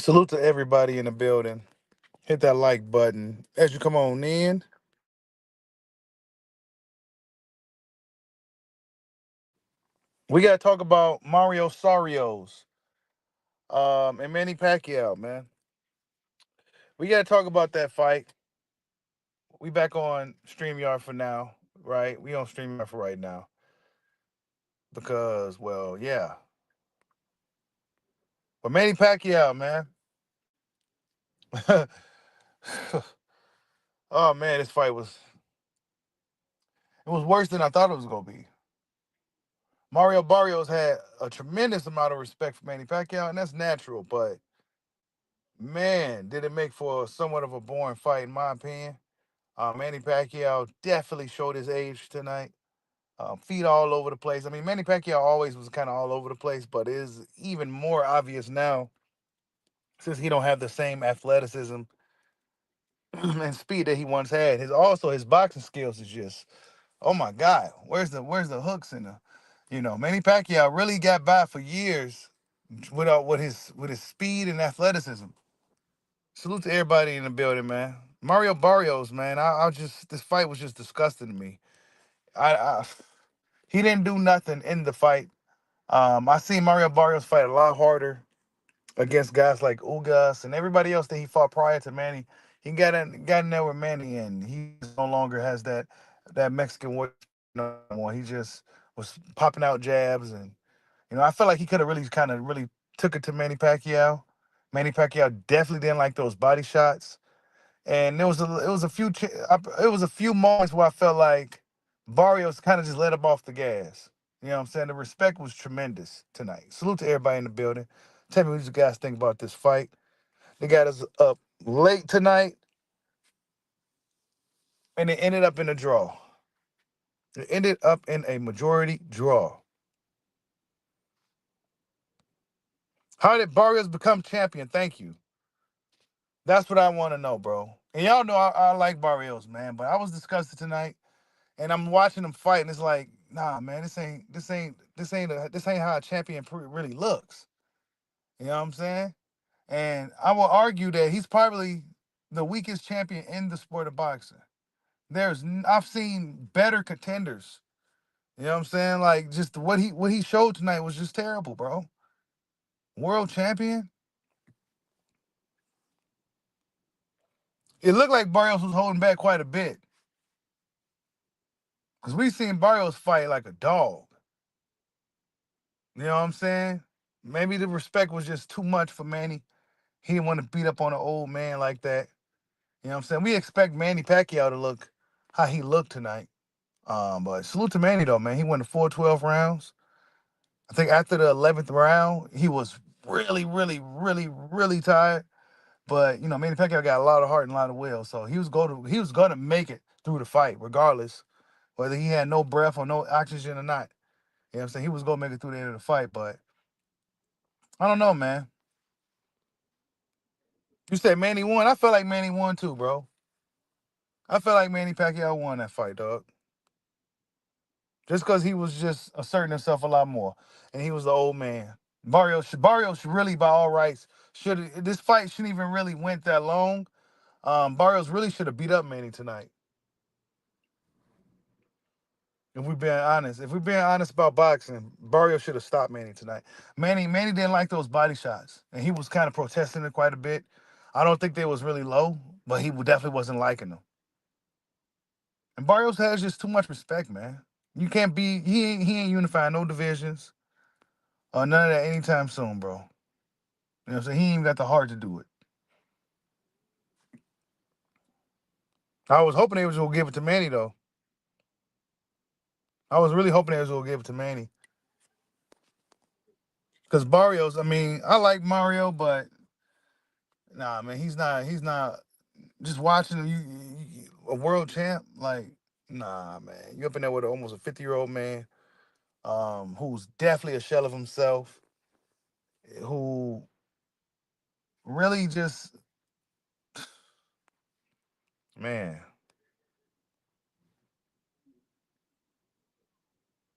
Salute to everybody in the building. Hit that like button as you come on in. We got to talk about Mario Sorrios and Manny Pacquiao, man. We got to talk about that fight. We back on StreamYard for now, right? We on StreamYard for right now because, well, yeah. But Manny Pacquiao, man. Oh man, this fight was worse than I thought it was gonna be. Mario Barrios had a tremendous amount of respect for Manny Pacquiao, and that's natural. But man, did it make for somewhat of a boring fight, in my opinion. Manny Pacquiao definitely showed his age tonight. Feet all over the place. I mean, Manny Pacquiao always was kind of all over the place, but it is even more obvious now since he don't have the same athleticism and speed that he once had. His boxing skills is just, oh my God, where's the hooks in the, Manny Pacquiao really got by for years with his speed and athleticism. Salute to everybody in the building, man. Mario Barrios, man. I just this fight was just disgusting to me. I He didn't do nothing in the fight. I seen Mario Barrios fight a lot harder against guys like Ugas and everybody else that he fought prior to Manny. He got in there with Manny, and he no longer has that Mexican warrior no more. He just was popping out jabs, and I felt like he could have really kind of really took it to Manny Pacquiao. Manny Pacquiao definitely didn't like those body shots. And it was a few moments where I felt like Barrios kind of just let him off the gas. You know what I'm saying? The respect was tremendous tonight. Salute to everybody in the building. Tell me what you guys think about this fight. They got us up late tonight, and it ended up in a draw. It ended up in a majority draw. How did Barrios become champion? Thank you. That's what I want to know, bro. And y'all know I like Barrios, man, but I was disgusted tonight, and I'm watching him fight, and it's like, nah, man, this ain't how a champion really looks. You know what I'm saying? And I will argue that he's probably the weakest champion in the sport of boxing. I've seen better contenders. You know what I'm saying? Like just what he showed tonight was just terrible, bro. World champion. It looked like Barrios was holding back quite a bit because we seen Barrios fight like a dog. You know what I'm saying? Maybe the respect was just too much for Manny. He didn't want to beat up on an old man like that. You know what I'm saying? We expect Manny Pacquiao to look how he looked tonight. But salute to Manny though, man. He won the 4-12 rounds. I think after the 11th round, he was really, really, really, really tired. But Manny Pacquiao got a lot of heart and a lot of will, so he was going to make it through the fight, regardless whether he had no breath or no oxygen or not. You know what I'm saying? He was going to make it through the end of the fight, but I don't know, man. You said Manny won. I felt like Manny won too, bro. I felt like Manny Pacquiao won that fight, dog. Just because he was just asserting himself a lot more, and he was the old man. Barrios should really, by all rights, should this fight shouldn't even really went that long. Barrios really should have beat up Manny tonight. If we're being honest about boxing, Barrios should have stopped Manny tonight. Manny didn't like those body shots, and he was kind of protesting it quite a bit. I don't think they was really low, but he definitely wasn't liking them. And Barrios has just too much respect, man. You can't be he ain't unifying no divisions or none of that anytime soon, bro. You know what I'm saying? He ain't even got the heart to do it. I was hoping they was gonna give it to Manny though. I was really hoping they was gonna give it to Manny. Because Barrios, I mean, I like Mario, but nah, man, he's not just watching him, a world champ, like, nah, man. You up in there with almost a 50-year-old man, who's definitely a shell of himself, who really just, man.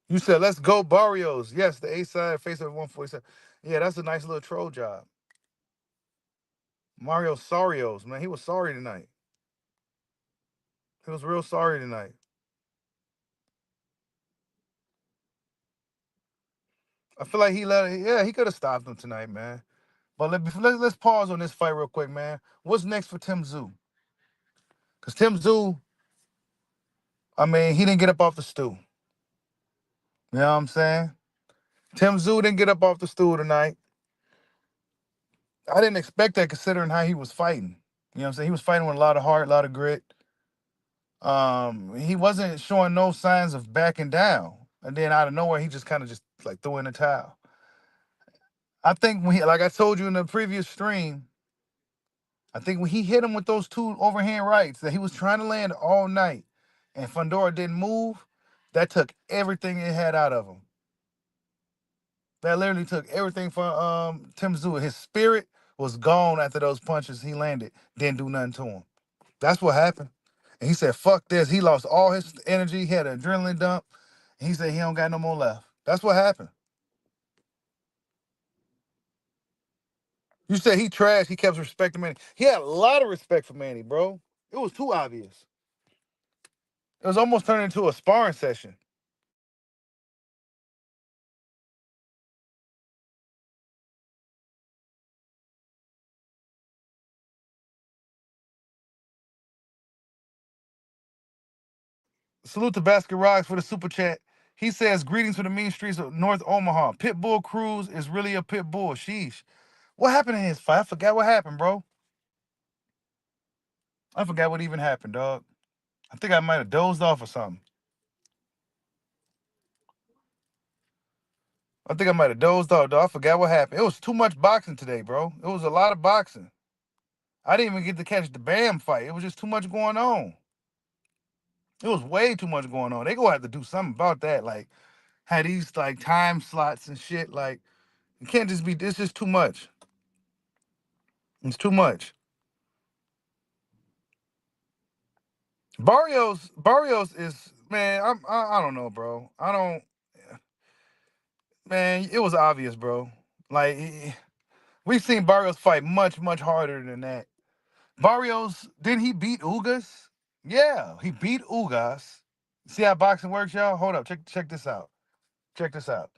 You said, let's go Barrios. Yes, the A side face of 147. Yeah, that's a nice little troll job. Mario Sorrios, man, he was sorry tonight. He was real sorry tonight. I feel like he let it, yeah, he could have stopped him tonight, man. But let's pause on this fight real quick, man. What's next for Tim Tszyu? Because Tim Tszyu, I mean, he didn't get up off the stool. You know what I'm saying? Tim Tszyu didn't get up off the stool tonight. I didn't expect that considering how he was fighting. You know what I'm saying? He was fighting with a lot of heart, a lot of grit. He wasn't showing no signs of backing down. And then out of nowhere, he just kind of just like threw in the towel. I think when he, like I told you in the previous stream, I think when he hit him with those two overhand rights that he was trying to land all night, and Fundora didn't move, that took everything it had out of him. That literally took everything from Tim Tszyu. His spirit was gone after those punches he landed. Didn't do nothing to him. That's what happened. And he said, "Fuck this." He lost all his energy. He had an adrenaline dump. And he said he don't got no more left. That's what happened. You said he trashed. He kept respecting Manny. He had a lot of respect for Manny, bro. It was too obvious. It was almost turning into a sparring session. Salute to Basket Rocks for the super chat. He says, "Greetings from the mean streets of North Omaha. Pitbull Cruz is really a pit bull. Sheesh." What happened in his fight? I forgot what happened, bro. I forgot what even happened, dog. I think I might have dozed off or something. I think I might have dozed off, dog. I forgot what happened. It was too much boxing today, bro. It was a lot of boxing. I didn't even get to catch the Bam fight. It was just too much going on. It was way too much going on. They gonna have to do something about that. Like, had these like time slots and shit. Like, it can't just be. It's just too much. It's too much. Barrios is man. I don't know, bro. I don't. Man, it was obvious, bro. Like we've seen Barrios fight much harder than that. Barrios didn't he beat Ugas? Yeah, he beat Ugas. See how boxing works, y'all? Hold up, check this out. Check this out.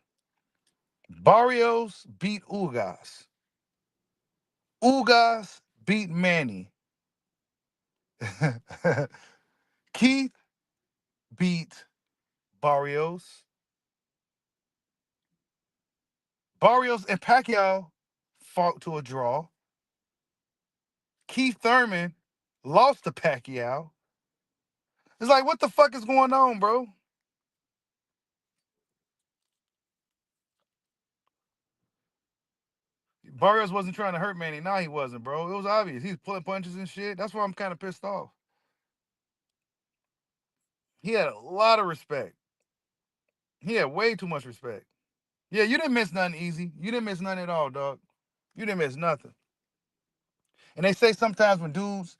Barrios beat Ugas. Ugas beat Manny. Keith beat Barrios. Barrios and Pacquiao fought to a draw. Keith Thurman lost to Pacquiao. It's like, what the fuck is going on, bro? Barrios wasn't trying to hurt Manny. Nah, he wasn't, bro. It was obvious. He's pulling punches and shit. That's why I'm kind of pissed off. He had a lot of respect. He had way too much respect. Yeah, you didn't miss nothing easy. You didn't miss nothing at all, dog. You didn't miss nothing. And they say sometimes when dudes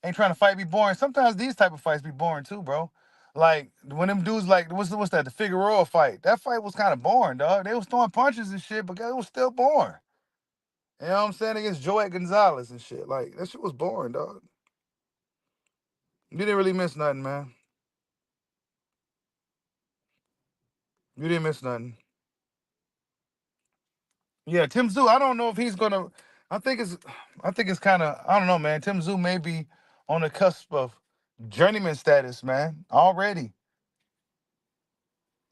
ain't trying to fight be boring, sometimes these type of fights be boring too, bro. Like when them dudes like what's that, the Figueroa fight? That fight was kind of boring, dog. They was throwing punches and shit, but it was still boring. You know what I'm saying? Against Joey Gonzalez and shit. Like that shit was boring, dog. You didn't really miss nothing, man. You didn't miss nothing. Yeah, Tim Tszyu, I don't know if he's gonna I think it's kinda I don't know, man. Tim Tszyu may be on the cusp of journeyman status, man, already.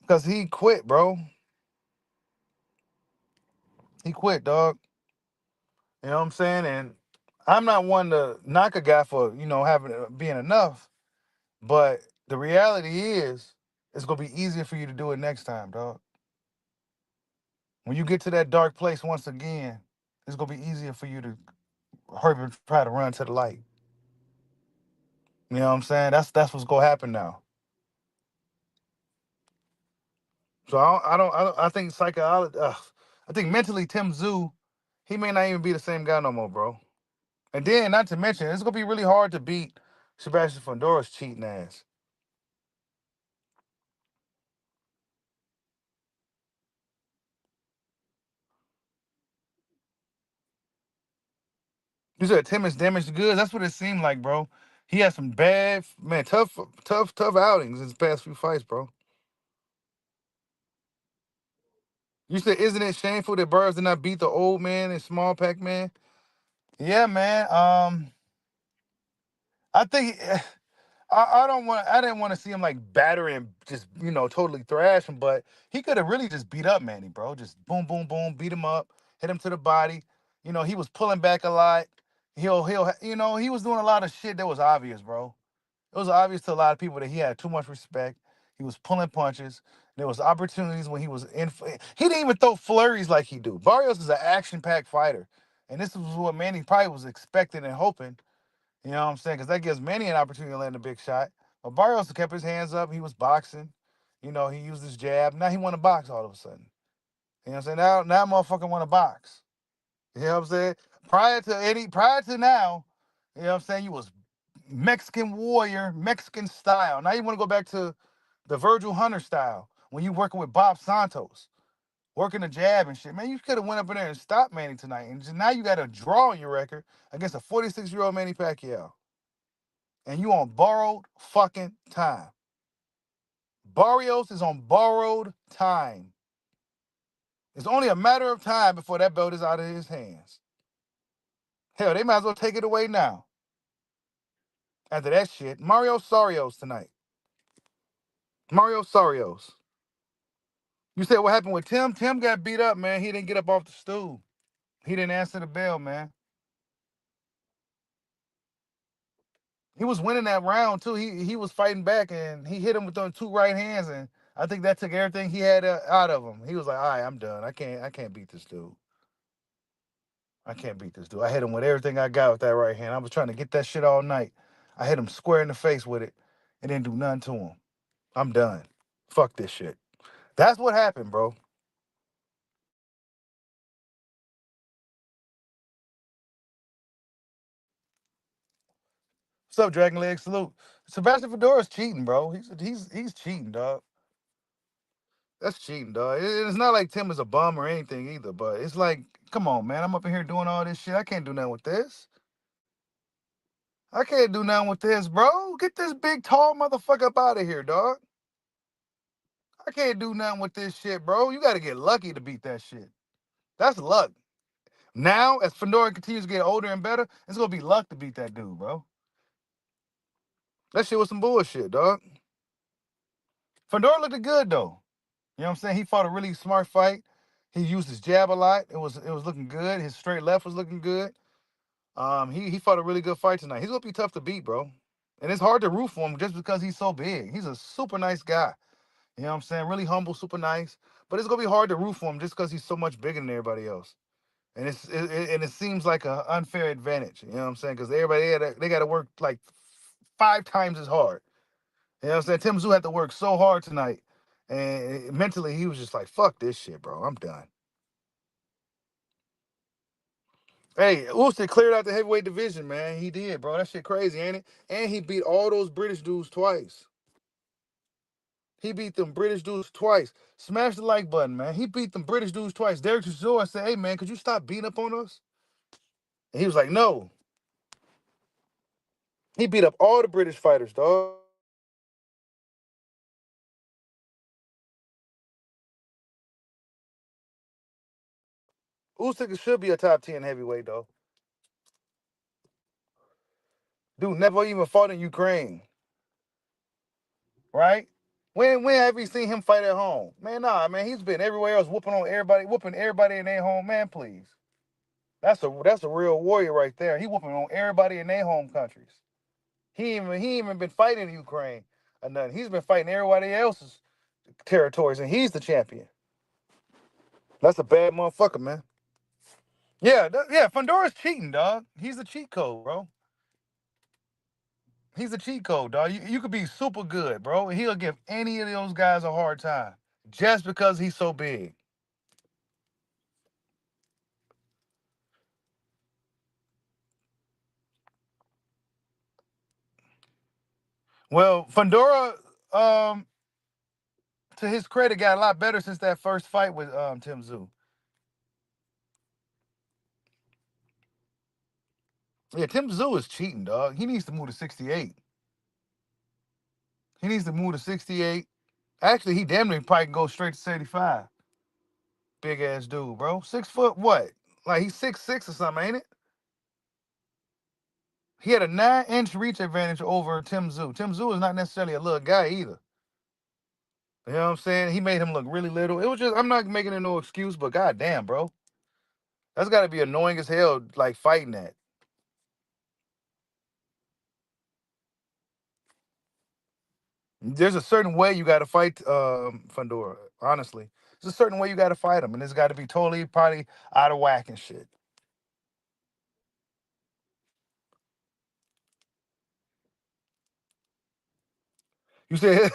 Because he quit, bro. He quit, dog. You know what I'm saying? And I'm not one to knock a guy for, having being enough, but the reality is it's gonna be easier for you to do it next time, dog. When you get to that dark place once again, it's gonna be easier for you to hurry and try to run to the light. You know what I'm saying? That's what's gonna happen now. So I think psychology. I think mentally, Tim Tszyu, he may not even be the same guy no more, bro. And then, not to mention, it's gonna be really hard to beat Sebastian Fundora's cheating ass. You said Tim is damaged goods. That's what it seemed like, bro. He had some bad, man, tough outings in his past few fights, bro. You said, isn't it shameful that Barrios did not beat the old man and small pack man? Yeah, man. I think I don't want. I didn't want to see him like batter and just totally thrash him, but he could have really just beat up Manny, bro. Just boom, boom, boom, beat him up, hit him to the body. He was pulling back a lot. He was doing a lot of shit that was obvious, bro. It was obvious to a lot of people that he had too much respect. He was pulling punches. There was opportunities when he was in. He didn't even throw flurries like he do. Barrios is an action-packed fighter, and this was what Manny probably was expecting and hoping. You know what I'm saying? Because that gives Manny an opportunity to land a big shot. But Barrios kept his hands up. He was boxing. He used his jab. Now he want to box all of a sudden. You know what I'm saying? Now motherfucker want to box. You know what I'm saying? Prior to now, you know what I'm saying, you was Mexican warrior, Mexican style. Now you want to go back to the Virgil Hunter style when you working with Bob Santos, working the jab and shit. Man, you could have went up in there and stopped Manny tonight. And now you got a draw on your record against a 46-year-old Manny Pacquiao. And you on borrowed fucking time. Barrios is on borrowed time. It's only a matter of time before that belt is out of his hands. Hell, they might as well take it away now. After that shit, Mario Sorrios tonight. Mario Sorrios. You said what happened with Tim? Tim got beat up, man. He didn't get up off the stool. He didn't answer the bell, man. He was winning that round too. He was fighting back, and he hit him with those two right hands, and I think that took everything he had out of him. He was like, "All right, I'm done. I can't beat this dude. I can't beat this dude. I hit him with everything I got with that right hand. I was trying to get that shit all night. I hit him square in the face with it, and didn't do nothing to him. I'm done. Fuck this shit." That's what happened, bro. What's up, Dragon Leg? Salute. Sebastian Fedora's cheating, bro. He's cheating, dog. That's cheating, dog. It's not like Tim is a bum or anything either, but it's like, come on, man. I'm up in here doing all this shit. I can't do nothing with this. I can't do nothing with this, bro. Get this big, tall motherfucker up out of here, dog. I can't do nothing with this shit, bro. You got to get lucky to beat that shit. That's luck. Now, as Fundora continues to get older and better, it's going to be luck to beat that dude, bro. That shit was some bullshit, dog. Fundora looked good, though. You know what I'm saying? He fought a really smart fight. He used his jab a lot. It was looking good. His straight left was looking good. He fought a really good fight tonight. He's gonna be tough to beat, bro. And it's hard to root for him just because he's so big. He's a super nice guy. You know what I'm saying? Really humble, super nice. But it's gonna be hard to root for him just because he's so much bigger than everybody else. And it seems like an unfair advantage. You know what I'm saying? Because everybody they got to work like 5 times as hard. You know what I'm saying? Tim Tszyu had to work so hard tonight, and mentally he was just like, "Fuck this shit, bro. I'm done." Hey, Usyk cleared out the heavyweight division, man. He did, bro. That shit crazy, ain't it? And he beat all those British dudes twice. He beat them British dudes twice. Smash the like button, man. He beat them British dudes twice. Derek Chisora said, "Hey, man, could you stop beating up on us?" And he was like, "No." He beat up all the British fighters, dog. Usyk should be a top 10 heavyweight, though. Dude never even fought in Ukraine, right? When have we seen him fight at home? Man, nah, man. He's been everywhere else, whooping everybody in their home. Man, please. That's a real warrior right there. He whooping on everybody in their home countries. He ain't even been fighting in Ukraine or nothing. He's been fighting everybody else's territories, and he's the champion. That's a bad motherfucker, man. Yeah. Fundora's cheating, dog. He's a cheat code, bro. He's a cheat code, dog. You could be super good, bro, and he'll give any of those guys a hard time just because he's so big. Well, Fundora, um, to his credit, got a lot better since that first fight with Tim Tszyu. Yeah, Tim Tszyu is cheating, dog. He needs to move to 68. He needs to move to 68. Actually, he damn near probably can go straight to 75. Big ass dude, bro. 6 foot what? Like he's 6'6" or something, ain't it? He had a 9-inch reach advantage over Tim Tszyu. Tim Tszyu is not necessarily a little guy either. You know what I'm saying? He made him look really little. It was just, I'm not making it no excuse, but goddamn, bro. That's got to be annoying as hell, like fighting that. There's a certain way you got to fight Fundora, honestly. There's a certain way you got to fight him, and it's got to be totally probably out of whack and shit. You said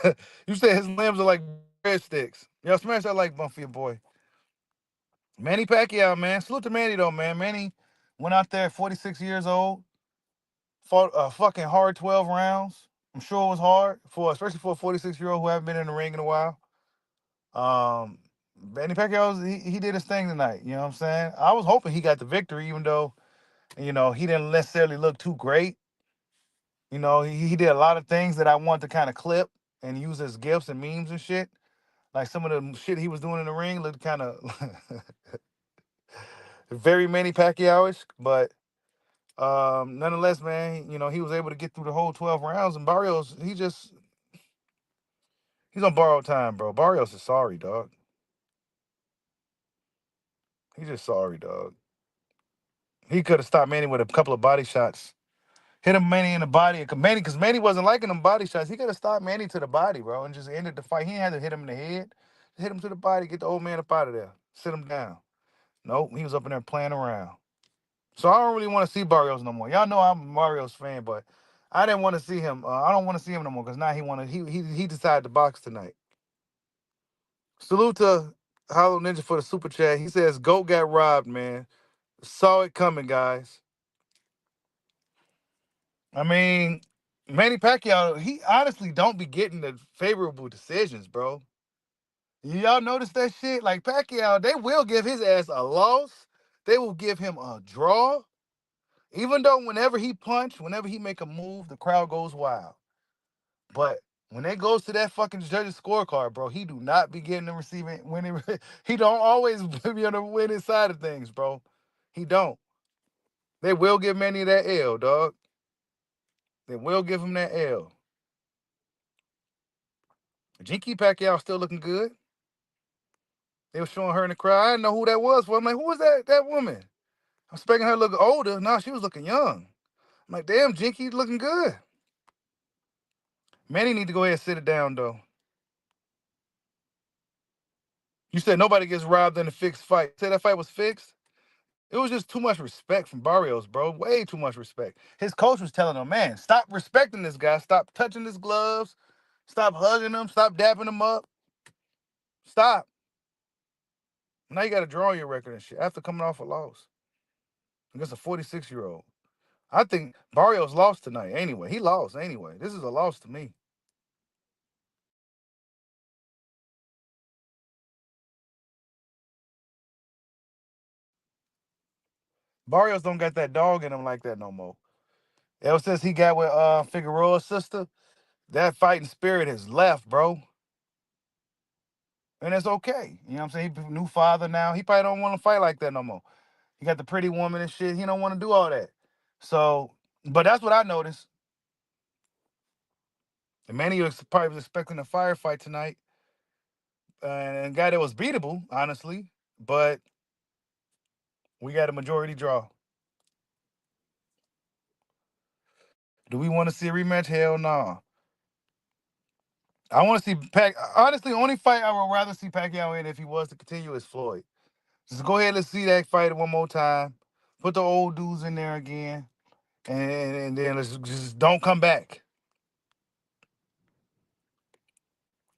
you said his limbs are like breadsticks. Yo, smash that like bump for your boy. Manny Pacquiao, man. Salute to Manny though, man. Manny went out there 46 years old, fought a fucking hard 12 rounds. I'm sure it was hard for, especially for a 46-year-old who haven't been in the ring in a while. Um, Manny Pacquiao, he did his thing tonight. You know what I'm saying? I was hoping he got the victory, even though he didn't necessarily look too great. He did a lot of things that I want to kind of clip and use as gifs and memes and shit. Like some of the shit he was doing in the ring looked kind of very Manny Pacquiao-ish, but nonetheless, man, he was able to get through the whole 12 rounds. And Barrios, he's on borrowed time, bro. Barrios is sorry, dog. He's just sorry, dog. He could have stopped Manny with a couple of body shots. Hit him Manny in the body. Because Manny wasn't liking them body shots. He could have stopped Manny to the body, bro, and just ended the fight. He had to hit him in the head. Hit him to the body, get the old man up out of there. Sit him down. Nope, he was up in there playing around. So I don't really want to see Barrios no more. Y'all know I'm a Barrios fan, but I didn't want to see him. I don't want to see him no more because now he decided to box tonight. Salute to Hollow Ninja for the super chat. He says, "Goat got robbed, man. Saw it coming, guys." I mean, Manny Pacquiao, he honestly don't be getting the favorable decisions, bro. Y'all notice that shit? Like Pacquiao, they will give his ass a loss. They will give him a draw. Even though whenever he punch, whenever he make a move, the crowd goes wild. But when it goes to that fucking judge's scorecard, bro, he do not be getting the receiving winning. He don't always be on the winning side of things, bro. He don't. They will give Manny that L, dog. They will give him that L. Jinky Pacquiao still looking good. They were showing her in the crowd. I didn't know who that was. I'm like, who was that woman? I'm expecting her to look older. No, she was looking young. I'm like, damn, Jinky looking good. Manny need to go ahead and sit it down, though. You said nobody gets robbed in a fixed fight. You said that fight was fixed? It was just too much respect from Barrios, bro. Way too much respect. His coach was telling him, man, stop respecting this guy. Stop touching his gloves. Stop hugging him. Stop dapping him up. Stop. Now you got to draw your record and shit after coming off a loss against a 46-year-old. I think Barrios lost tonight anyway. He lost anyway. This is a loss to me. Barrios don't got that dog in him like that no more. Ever since he got with Figueroa's sister, that fighting spirit has left, bro. And it's okay. You know what I'm saying? He new father now. He probably don't want to fight like that no more. He got the pretty woman and shit. He don't want to do all that. So, but that's what I noticed. And Manny was probably expecting a firefight tonight, and got it was beatable, honestly. But we got a majority draw. Do we want to see a rematch? Hell no. Nah. I want to see Pac. Honestly, only fight I would rather see Pacquiao in if he was to continue is Floyd. Just go ahead and see that fight one more time. Put the old dudes in there again, and then let's just don't come back.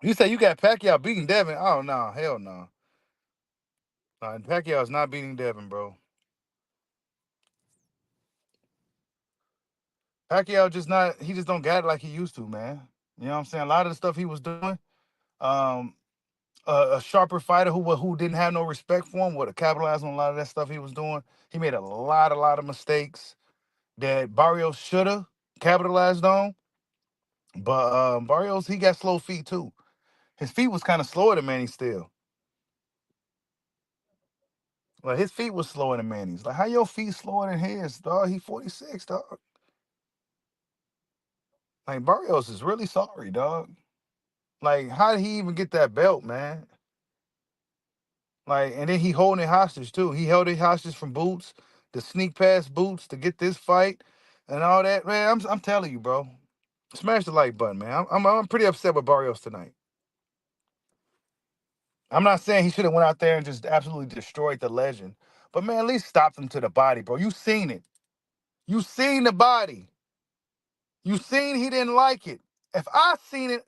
You say you got Pacquiao beating Devin? Oh no, hell no. Pacquiao is not beating Devin, bro. Pacquiao just not. He just don't got it like he used to, man. You know what I'm saying? A lot of the stuff he was doing, um, a sharper fighter who didn't have no respect for him would have capitalized on a lot of that stuff he was doing. He made a lot of mistakes. that Barrios should have capitalized on. But Barrios, he got slow feet too. His feet was kind of slower than Manny still. Like his feet was slower than Manny's. Like how your feet slower than his, dog? He 46, dog. Like Barrios is really sorry, dog. Like how did he even get that belt, man? Like and then he holding it hostage too. He held it hostage from Boots, the sneak past Boots to get this fight and all that. Man, I'm telling you, bro. Smash the like button, man. I'm pretty upset with Barrios tonight. I'm not saying he should have went out there and just absolutely destroyed the legend, but man, at least stop him to the body, bro. You seen it. You seen the body. You seen he didn't like it. If I seen it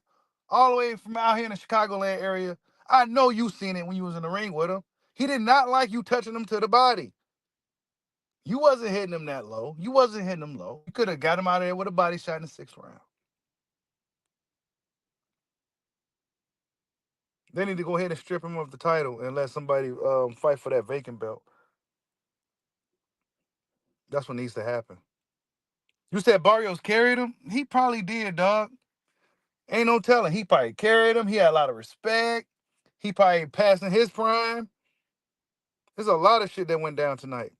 all the way from out here in the Chicagoland area, I know you seen it when you was in the ring with him. He did not like you touching him to the body. You wasn't hitting him that low. You wasn't hitting him low. You could have got him out of there with a body shot in the 6th round. They need to go ahead and strip him of the title and let somebody fight for that vacant belt. That's what needs to happen. You said Barrios carried him? He probably did, dog. Ain't no telling. He probably carried him. He had a lot of respect. He probably passing his prime. There's a lot of shit that went down tonight.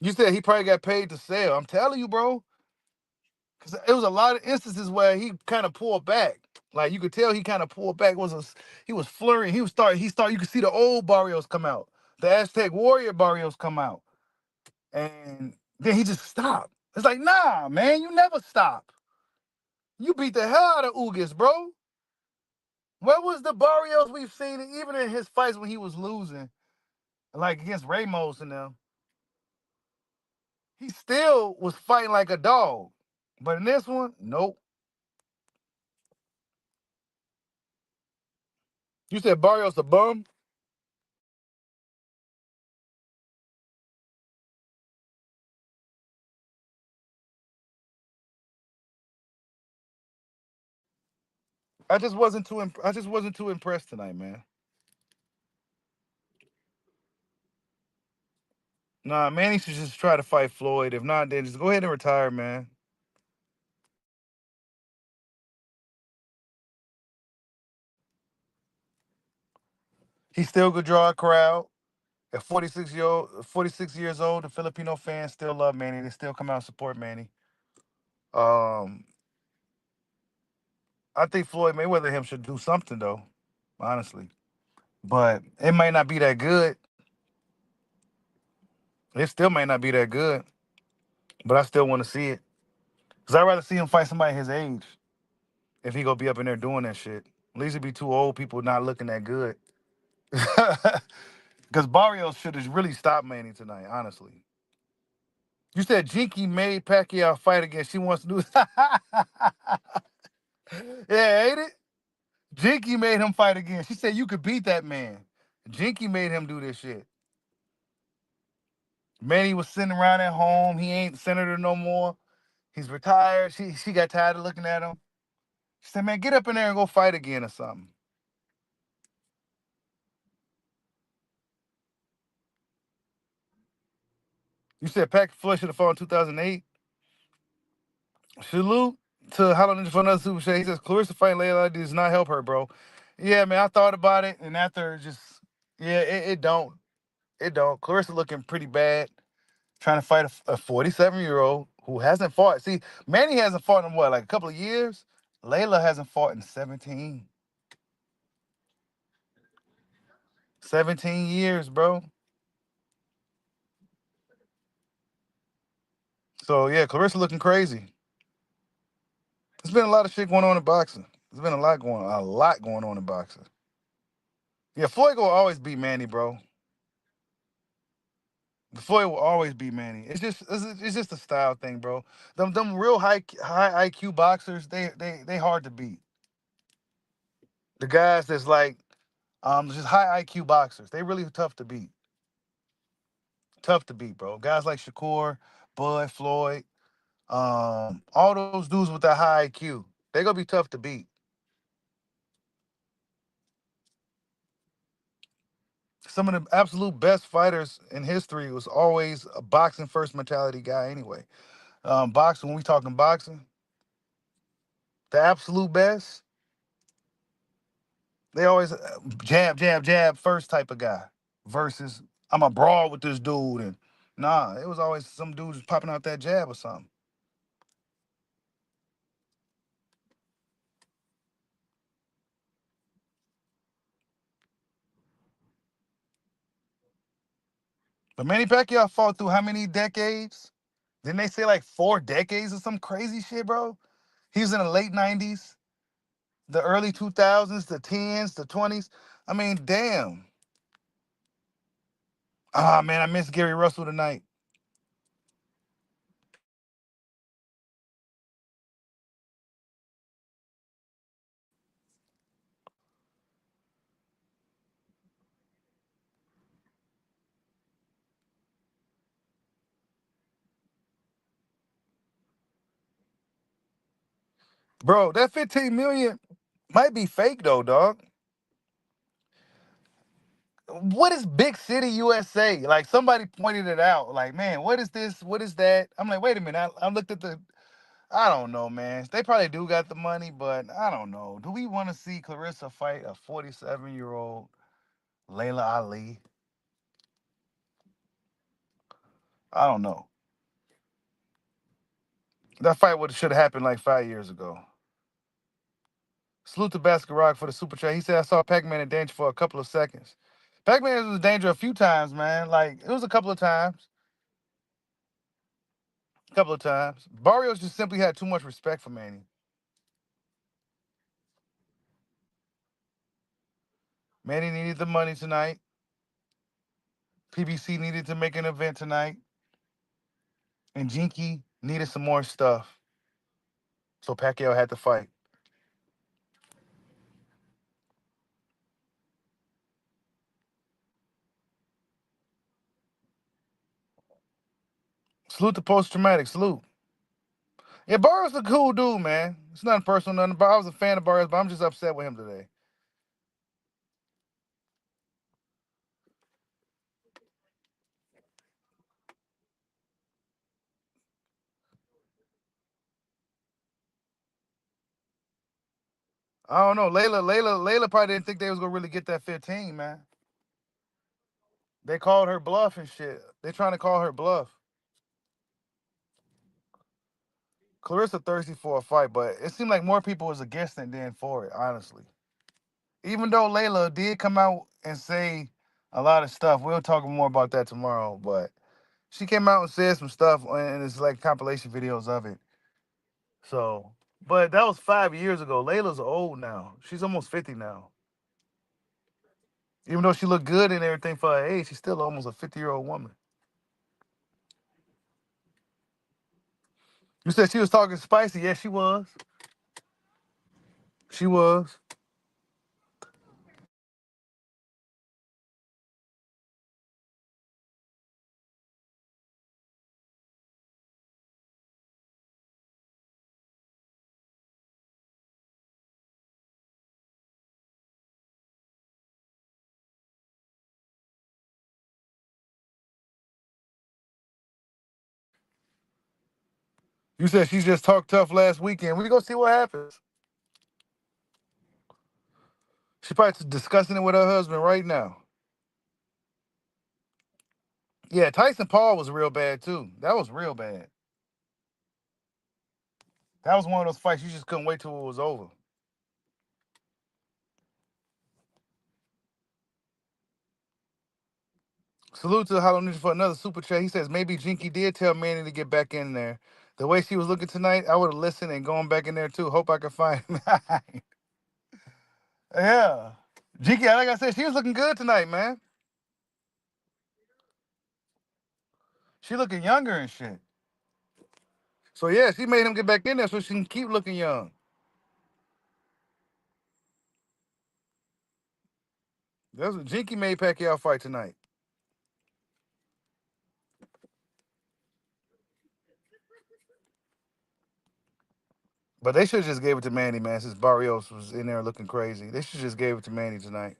You said he probably got paid to sell. I'm telling you, bro. Because it was a lot of instances where he kind of pulled back. Like you could tell he kind of pulled back. He was flurrying. He started. You could see the old Barrios come out. The Aztec Warrior Barrios come out. And then he just stopped. It's like, nah, man, you never stop. You beat the hell out of Ugas, bro. Where was the Barrios we've seen, even in his fights when he was losing, like against Ramos and them? He still was fighting like a dog. But in this one, nope. You said Barrios a bum? I just wasn't too impressed tonight, man. Nah, Manny should just try to fight Floyd. If not, then just go ahead and retire, man. He still could draw a crowd. At 46 years old, the Filipino fans still love Manny. They still come out and support Manny. Um, I think Floyd Mayweather him should do something though, honestly. But it might not be that good. It still may not be that good. But I still want to see it. Cause I'd rather see him fight somebody his age if he gonna be up in there doing that shit. At least it'd be two old people not looking that good. Because Barrios should have really stopped Manny tonight, honestly. You said Jinky made Pacquiao fight again. She wants to do Yeah, ain't it? Jinky made him fight again. She said you could beat that man. Jinky made him do this shit. Manny was sitting around at home. He ain't senator no more. He's retired. She got tired of looking at him. She said, man, get up in there and go fight again or something. You said Pack Floyd should have fought in 2008. Salute to Hollow Ninja for another super chat. He says Clarissa fighting Layla does not help her, bro. Yeah, man, I thought about it, and after just yeah, it don't. It don't. Clarissa looking pretty bad, trying to fight a 47-year-old who hasn't fought. See, Manny hasn't fought in what, like a couple of years? Layla hasn't fought in 17. 17 years, bro. So yeah, Clarissa looking crazy. There's been a lot of shit going on in boxing. There's been a lot going on in boxing. Yeah, Floyd will always beat Manny, bro. Floyd will always beat Manny. It's just a style thing, bro. Them real high IQ boxers, they hard to beat. The guys that's like just high IQ boxers, they really tough to beat. Tough to beat, bro. Guys like Shakur, Bud, Floyd, all those dudes with that high IQ, they gonna be tough to beat. some of the absolute best fighters in history was always a boxing first mentality guy anyway. Boxing, when we talking boxing, the absolute best, they always jab, jab, jab first type of guy versus I'm a brawl with this dude. And nah, it was always some dudes popping out that jab or something. But Manny Pacquiao fought through how many decades? Didn't they say like 4 decades or some crazy shit, bro? He was in the late 90s, the early 2000s, the 10s, the 20s. I mean, damn. Ah, man, I miss Gary Russell tonight. Bro, that 15 million might be fake though, dog. What is big city USA? Like somebody pointed it out. Like, man, what is this? What is that? I'm like, wait a minute. I looked at the. I don't know, man. They probably do got the money, but I don't know. Do we want to see Clarissa fight a 47-year-old Layla Ali? I don't know. That fight would should have happened like 5 years ago. Salute to Basket Rock for the super chat. He said I saw Pac-Man in danger for a couple of seconds. Pac-Man was in danger a few times, man. Like it was a couple of times. A couple of times. Barrios just simply had too much respect for Manny. Manny needed the money tonight. PBC needed to make an event tonight. And Jinky needed some more stuff. So Pacquiao had to fight. Salute to post-traumatic. Salute. Yeah, Barrios a cool dude, man. It's nothing personal, nothing. But I was a fan of Barrios, but I'm just upset with him today. I don't know. Layla probably didn't think they was gonna really get that 15, man. They called her bluff and shit. They trying to call her bluff. Clarissa thirsty for a fight, but it seemed like more people was against it than for it, honestly. Even though Layla did come out and say a lot of stuff, we'll talk more about that tomorrow. But she came out and said some stuff, and it's like compilation videos of it. So, but that was 5 years ago. Layla's old now. She's almost 50 now. Even though she looked good and everything for her age, she's still almost a 50-year-old woman. You said she was talking spicy. Yes, she was. She was. You said she just talked tough last weekend. We gonna see what happens. She probably discussing it with her husband right now. Yeah, Tyson Paul was real bad too. That was real bad. That was one of those fights you just couldn't wait till it was over. Salute to Hollow Ninja for another super chat. He says maybe Jinky did tell Manny to get back in there. The way she was looking tonight, I would have listened and gone back in there too. Hope I can find him. Yeah. Jinky, like I said, she was looking good tonight, man. She looking younger and shit. So yeah, she made him get back in there so she can keep looking young. That's what Jinky made Pacquiao fight tonight. But they should have just gave it to Manny, man, since Barrios was in there looking crazy. They should just gave it to Manny tonight.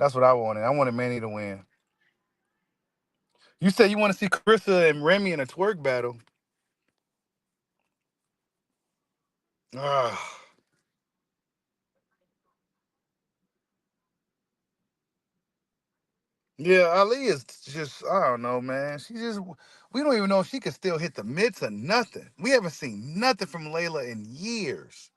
That's what I wanted. I wanted Manny to win. You said you want to see Carissa and Remy in a twerk battle. Ah, yeah, Ali is just, I don't know, man. She just, we don't even know if she could still hit the mitts or nothing. We haven't seen nothing from Layla in years.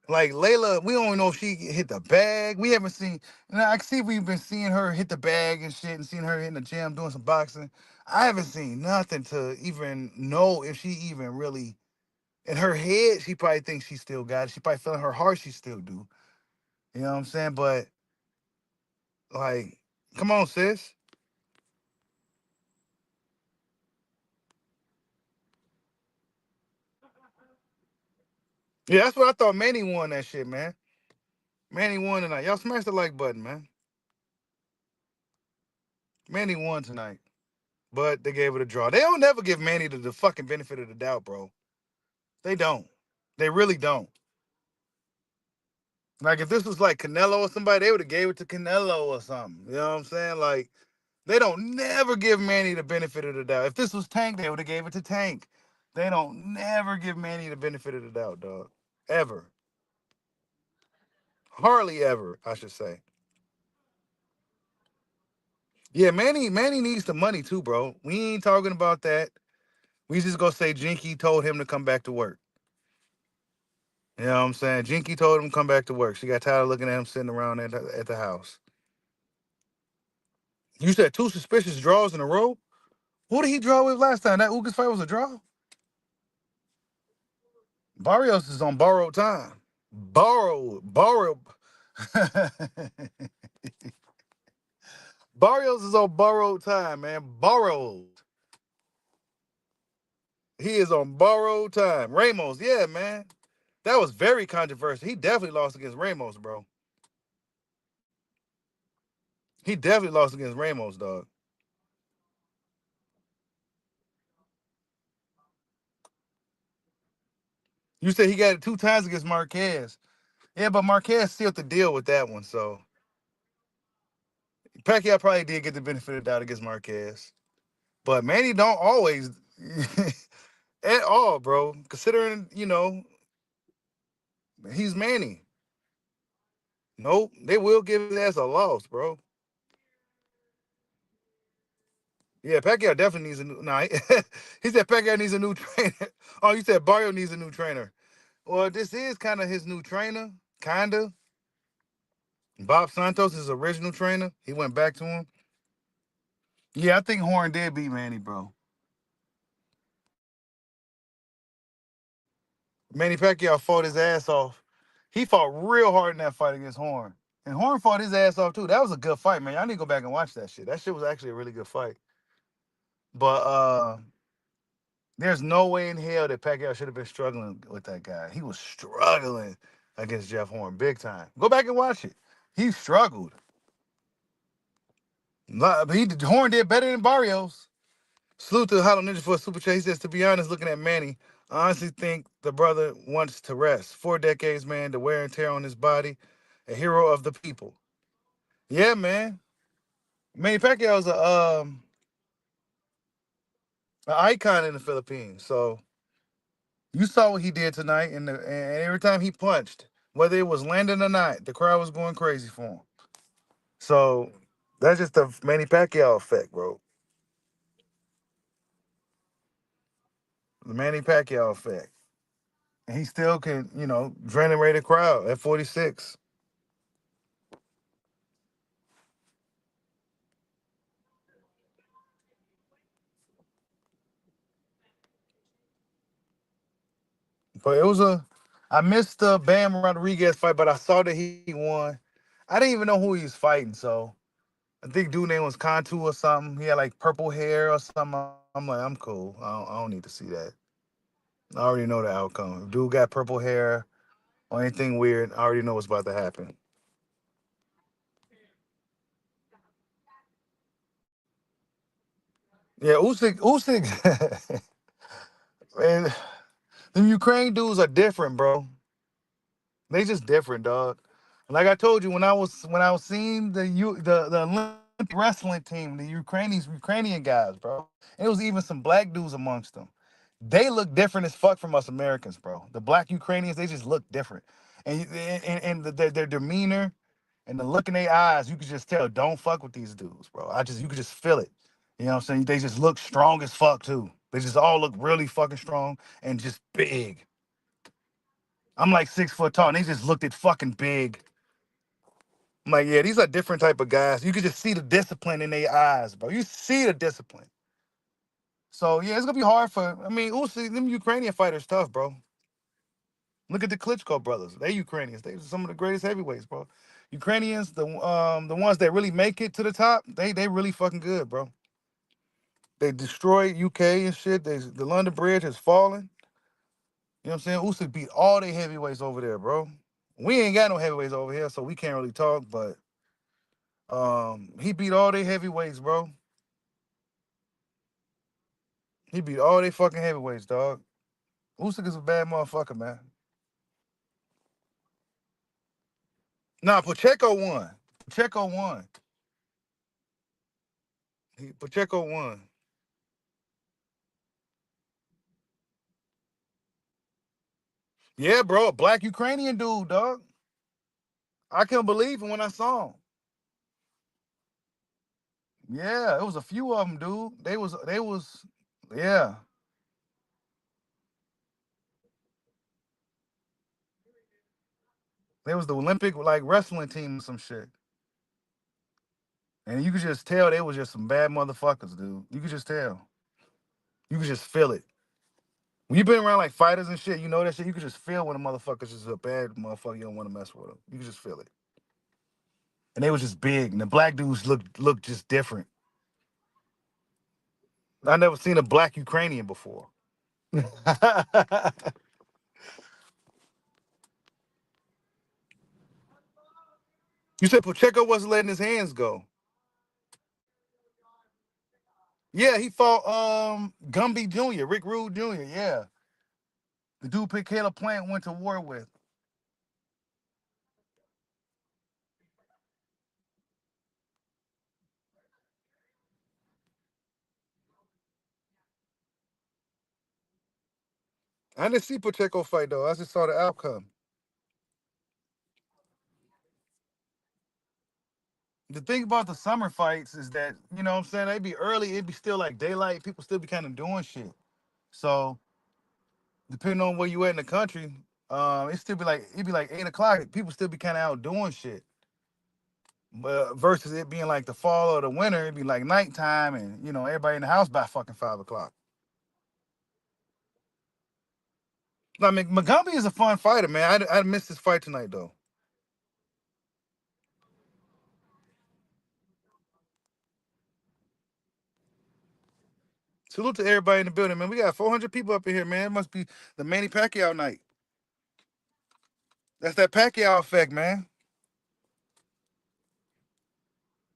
Like Layla, we don't even know if she hit the bag. We haven't seen. Now I can see we've been seeing her hit the bag and shit, and seeing her in the gym doing some boxing. I haven't seen nothing to even know if she even really. In her head, she probably thinks she still got it. She probably feeling her heart she still do. You know what I'm saying? But like, come on, sis. Yeah, that's what I thought. Manny won that shit, man. Manny won tonight. Y'all smash the like button, man. Manny won tonight, but they gave it a draw. They don't never give Manny the fucking benefit of the doubt, bro. They don't. They really don't. Like if this was like Canelo or somebody, they would have gave it to Canelo or something. You know what I'm saying? Like they don't never give Manny the benefit of the doubt. If this was Tank, they would have gave it to Tank. They don't never give Manny the benefit of the doubt, dog. Ever. Hardly ever, I should say. Yeah, Manny needs the money too, bro. We ain't talking about that. We just gonna say Jinky told him to come back to work. You know what I'm saying? Jinky told him to come back to work. She got tired of looking at him sitting around at the house. You said two suspicious draws in a row? Who did he draw with last time? That Ugas fight was a draw? Barrios is on borrowed time. Borrowed. Barrios is on borrowed time, man. Borrowed. He is on borrowed time. Ramos, yeah, man. That was very controversial. He definitely lost against Ramos, bro. He definitely lost against Ramos, dog. You said he got it 2 times against Marquez. Yeah, but Marquez sealed the deal with that one, so Pacquiao probably did get the benefit of the doubt against Marquez. But Manny don't always at all, bro. Considering, he's Manny. Nope, they will give his ass a loss, bro. Yeah, Pacquiao definitely needs a new. Nah, he said Pacquiao needs a new trainer. Oh, you said Barrio needs a new trainer. Well, this is kind of his new trainer, kinda. Bob Santos, his original trainer. He went back to him. Yeah, I think Horn did beat Manny, bro. Manny Pacquiao fought his ass off. He fought real hard in that fight against Horn. And Horn fought his ass off too. That was a good fight, man. Y'all need to go back and watch that shit. That shit was actually a really good fight. But there's no way in hell that Pacquiao should have been struggling with that guy. He was struggling against Jeff Horn big time. Go back and watch it. He struggled. Horn did better than Barrios. Salute to Hollow Ninja for a super chat. He says, to be honest, looking at Manny, I honestly think the brother wants to rest. 4 decades, man, the wear and tear on his body. A hero of the people. Yeah, man. Manny Pacquiao's an icon in the Philippines. So you saw what he did tonight, and every time he punched, whether it was landing or not, the crowd was going crazy for him. So that's just the Manny Pacquiao effect, bro. The Manny Pacquiao effect. And he still can, generate a crowd at 46. But I missed the Bam Rodriguez fight, but I saw that he won. I didn't even know who he was fighting, so I think dude name was Contu or something. He had like purple hair or something. I'm like, I'm cool. I don't need to see that. I already know the outcome. If dude got purple hair or anything weird, I already know what's about to happen. Yeah, Usyk, man, them Ukraine dudes are different, bro. They just different, dog. Like I told you, when I was seeing the Olympic wrestling team, the Ukrainian guys, bro, and it was even some black dudes amongst them. They look different as fuck from us Americans, bro. The black Ukrainians, they just look different, and their demeanor and the look in their eyes, you could just tell. Don't fuck with these dudes, bro. You could just feel it. You know what I'm saying? They just look strong as fuck too. They just all look really fucking strong and just big. I'm like 6 foot tall, and they just looked at fucking big. I'm like, yeah, these are different type of guys. You could just see the discipline in their eyes, bro. You see the discipline. So yeah, it's gonna be hard for. I mean, Usyk, them Ukrainian fighters tough, bro. Look at the Klitschko brothers. They Ukrainians. They some of the greatest heavyweights, bro. Ukrainians, the ones that really make it to the top, they really fucking good, bro. They destroyed UK and shit. The London Bridge has fallen. You know what I'm saying? Usyk beat all their heavyweights over there, bro. We ain't got no heavyweights over here, so we can't really talk. But he beat all their heavyweights, bro. He beat all they fucking heavyweights, dog. Usyk is a bad motherfucker, man. Nah, Pacheco won. Pacheco won. Pacheco won. Yeah, bro, a black Ukrainian dude, dog. I couldn't believe it when I saw him. Yeah, it was a few of them, dude. Yeah. They was the Olympic like wrestling team or some shit. And you could just tell they was just some bad motherfuckers, dude. You could just tell. You could just feel it. When you been around like fighters and shit, you know that shit. You could just feel when a motherfucker's just a bad motherfucker. You don't want to mess with them. You could just feel it. And they was just big, and the black dudes looked just different. I never seen a black Ukrainian before. You said Pacheco wasn't letting his hands go. Yeah, he fought Gumby Jr., Rick Rude Jr. Yeah, the dude Caleb Plant went to war with. I didn't see Pacheco fight though. I just saw the outcome. The thing about the summer fights is that, you know what I'm saying, they'd be early, it'd be still like daylight, people still be kind of doing shit. So depending on where you at in the country, it'd be like 8 o'clock. People still be kind of out doing shit. But versus it being like the fall or the winter, it'd be like nighttime, and everybody in the house by fucking 5 o'clock. I mean, Mugambi is a fun fighter, man. I missed this fight tonight though. Salute to everybody in the building, man. We got 400 people up in here, man. It must be the Manny Pacquiao night. That's that Pacquiao effect, man.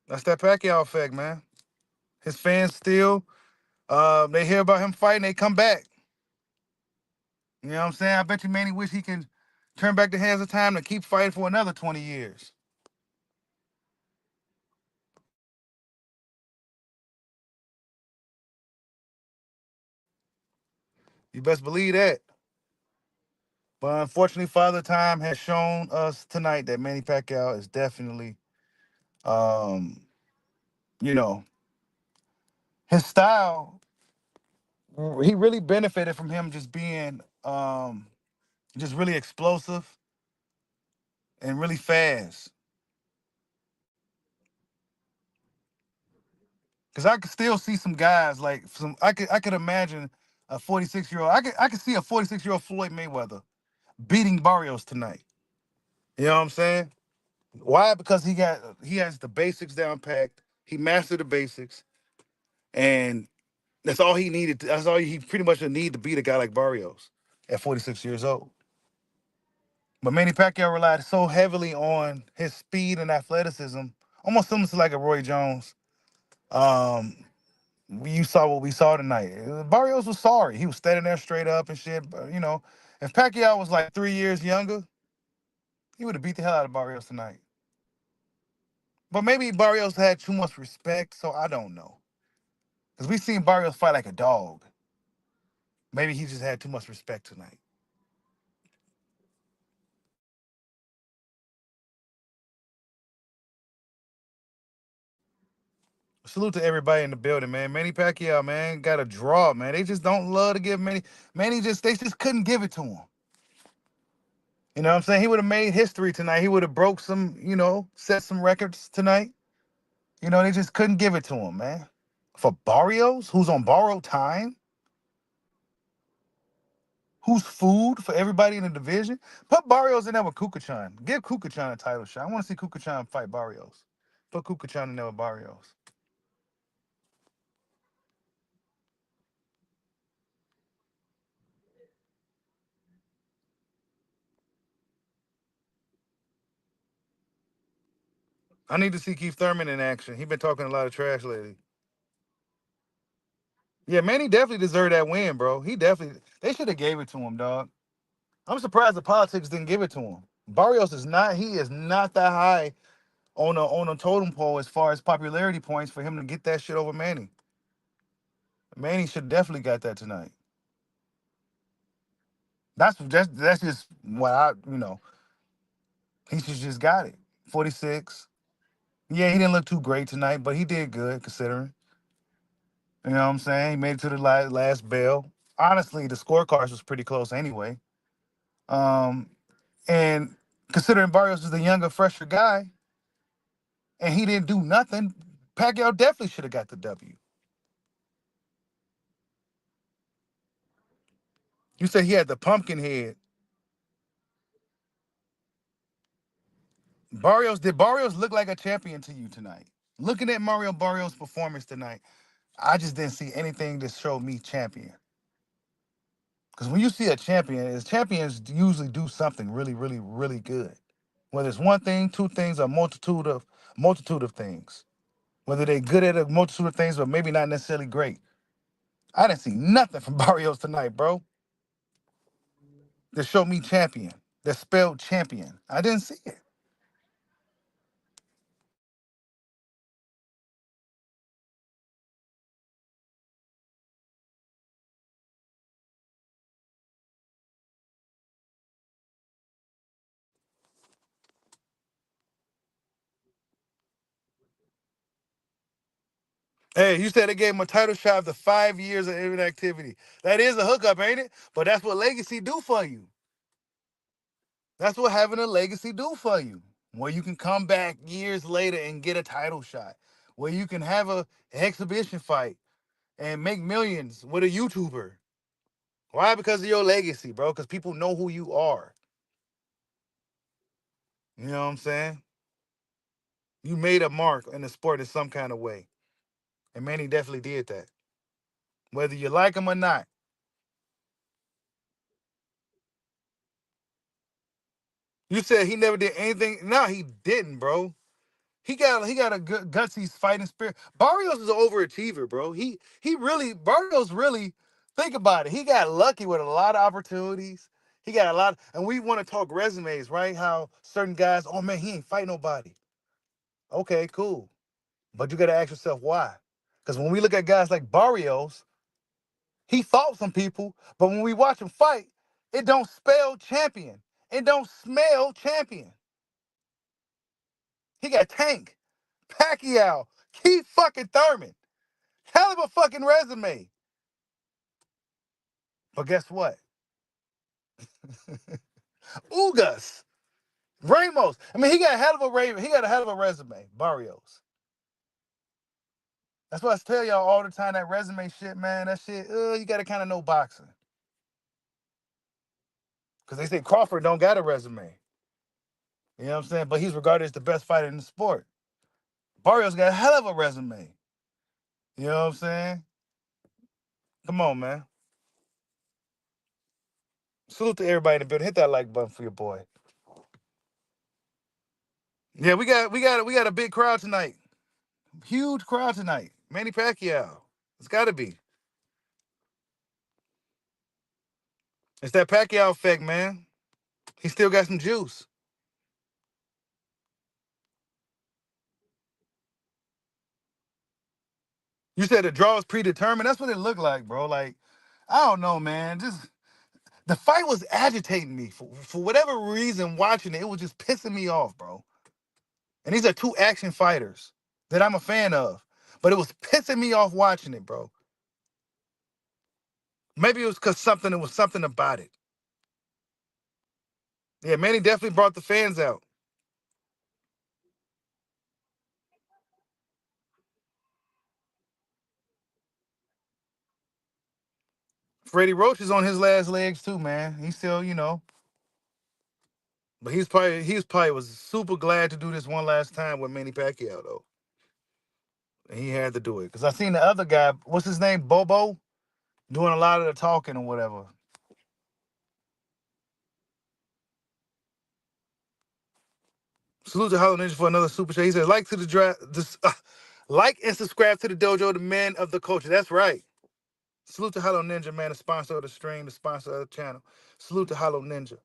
That's that Pacquiao effect, man. His fans still, they hear about him fighting, they come back. You know what I'm saying? I bet you Manny wish he can turn back the hands of time to keep fighting for another 20 years. You best believe that. But unfortunately, Father Time has shown us tonight that Manny Pacquiao is definitely, um, you know, his style. He really benefited from him just being, just really explosive and really fast. Cause I could still see some guys like some. I could imagine a 46-year-old. I could see a 46-year-old Floyd Mayweather beating Barrios tonight. You know what I'm saying? Why? Because he has the basics down packed. He mastered the basics, and that's all he needed. That's all he pretty much need to beat a guy like Barrios at 46 years old. But Manny Pacquiao relied so heavily on his speed and athleticism, almost similar to like a Roy Jones. Um, you saw what we saw tonight. Barrios was sorry. He was standing there straight up and shit. But, if Pacquiao was like 3 years younger, He would have beat the hell out of Barrios tonight. But maybe Barrios had too much respect, so I don't know. Because we seen Barrios fight like a dog. Maybe he just had too much respect tonight. Salute to everybody in the building, man. Manny Pacquiao, man, got a draw, man. They just don't love to give Manny. They just couldn't give it to him. You know what I'm saying? He would have made history tonight. He would have broke some, set some records tonight. They just couldn't give it to him, man. For Barrios, who's on borrowed time, who's food for everybody in the division. Put Barrios in there with Kukachan. Give Kukachan a title shot. I want to see Kukachan fight Barrios. Put Kukachan in there with Barrios. I need to see Keith Thurman in action. He been talking a lot of trash lately. Yeah, Manny definitely deserved that win, bro. They should have gave it to him, dog. I'm surprised the politics didn't give it to him. Barrios is not that high on a totem pole as far as popularity points for him to get that shit over Manny. Manny should definitely got that tonight. That's just what he should just got it. 46. Yeah, he didn't look too great tonight, but he did good considering. You know what I'm saying? He made it to the last bell. Honestly, the scorecards was pretty close anyway. Um, and considering Barrios is the younger, fresher guy, and he didn't do nothing, Pacquiao definitely should have got the W. You said he had the pumpkin head. Did Barrios look like a champion to you tonight? Looking at Mario Barrios' performance tonight, I just didn't see anything that showed me champion. Because when you see a champion, champions usually do something really, really, really good. Whether it's one thing, two things, or multitude of things. Whether they're good at a multitude of things, but maybe not necessarily great. I didn't see nothing from Barrios tonight, bro. That showed me champion. That spelled champion. I didn't see it. Hey, you said they gave him a title shot after 5 years of inactivity. That is a hookup, ain't it? But that's what legacy do for you. That's what having a legacy do for you. Where you can come back years later and get a title shot. Where you can have a exhibition fight and make millions with a YouTuber. Why? Because of your legacy, bro. Because people know who you are. You know what I'm saying? You made a mark in the sport in some kind of way. And Manny definitely did that. Whether you like him or not. You said he never did anything. No, he didn't, bro. He got a good gutsy fighting spirit. Barrios is an overachiever, bro. Barrios really think about it. He got lucky with a lot of opportunities. He got a lot, and we want to talk resumes, right? How certain guys, oh man, he ain't fight nobody. Okay, cool. But you gotta ask yourself why. Because when we look at guys like Barrios, he fought some people, but when we watch him fight, it don't spell champion. It don't smell champion. He got Tank, Pacquiao, Keith fucking Thurman. Hell of a fucking resume. But guess what? Ugas, Ramos. I mean, he got a hell of a resume. Barrios. That's why I tell y'all all the time that resume shit, man. That shit, you gotta kind of know boxing. Because they say Crawford don't got a resume. You know what I'm saying? But he's regarded as the best fighter in the sport. Barrios got a hell of a resume. You know what I'm saying? Come on, man. Salute to everybody in the building. Hit that like button for your boy. Yeah, we got a big crowd tonight. Huge crowd tonight. Manny Pacquiao. It's got to be. It's that Pacquiao effect, man. He still got some juice. You said the draw was predetermined. That's what it looked like, bro. Like, I don't know, man. Just the fight was agitating me for whatever reason. Watching it, it was just pissing me off, bro. And these are two action fighters that I'm a fan of, but it was pissing me off watching it, bro. Maybe it was because something. It was something about it. Yeah, Manny definitely brought the fans out. Freddie Roach is on his last legs too, man. He's still, but he was probably was super glad to do this one last time with Manny Pacquiao though. And he had to do it because I seen the other guy. What's his name? Bobo doing a lot of the talking or whatever. Salute to Hollow Ninja for another super chat. He says, like to the draft, like and subscribe to the dojo, the men of the culture. That's right. Salute to Hollow Ninja, man, the sponsor of the stream, the sponsor of the channel. Salute to Hollow Ninja.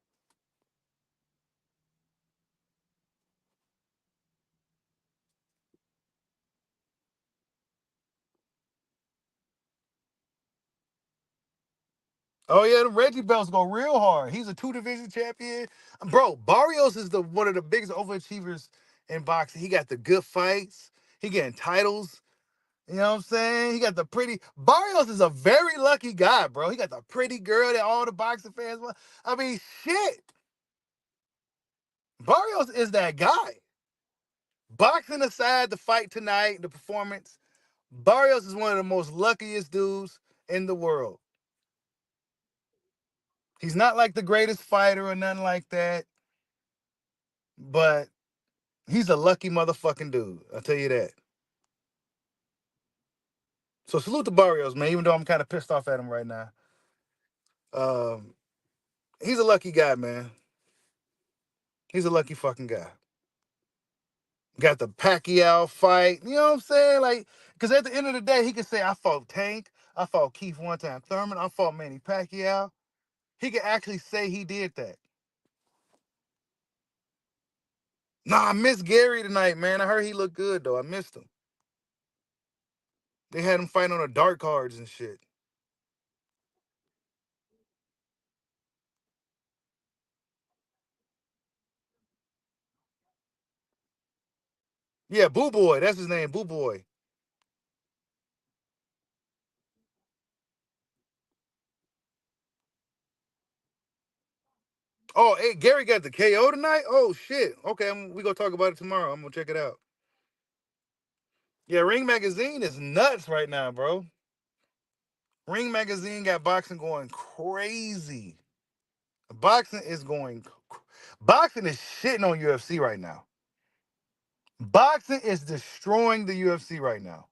Oh yeah, the Reggie belts go real hard. He's a 2 division champion, bro. Barrios is the one of the biggest overachievers in boxing. He got the good fights. He getting titles. You know what I'm saying? He got the pretty. Barrios is a very lucky guy, bro. He got the pretty girl that all the boxing fans want. I mean, shit. Barrios is that guy. Boxing aside, the fight tonight, the performance, Barrios is one of the most luckiest dudes in the world. He's not like the greatest fighter or nothing like that, but he's a lucky motherfucking dude. I'll tell you that. So salute to Barrios, man, even though I'm kind of pissed off at him right now. Um, he's a lucky guy, man. He's a lucky fucking guy. Got the Pacquiao fight. You know what I'm saying? Like, because at the end of the day, he could say, I fought Tank. I fought Keith one time Thurman. I fought Manny Pacquiao. He could actually say he did that. Nah, I missed Gary tonight, man. I heard he looked good, though. I missed him. They had him fighting on the dark cards and shit. Yeah, Boo Boy. That's his name, Boo Boy. Oh, hey, Gary got the KO tonight? Oh, shit. Okay, we going to talk about it tomorrow. I'm going to check it out. Yeah, Ring Magazine is nuts right now, bro. Ring Magazine got boxing going crazy. Boxing is going. Boxing is shitting on UFC right now. Boxing is destroying the UFC right now.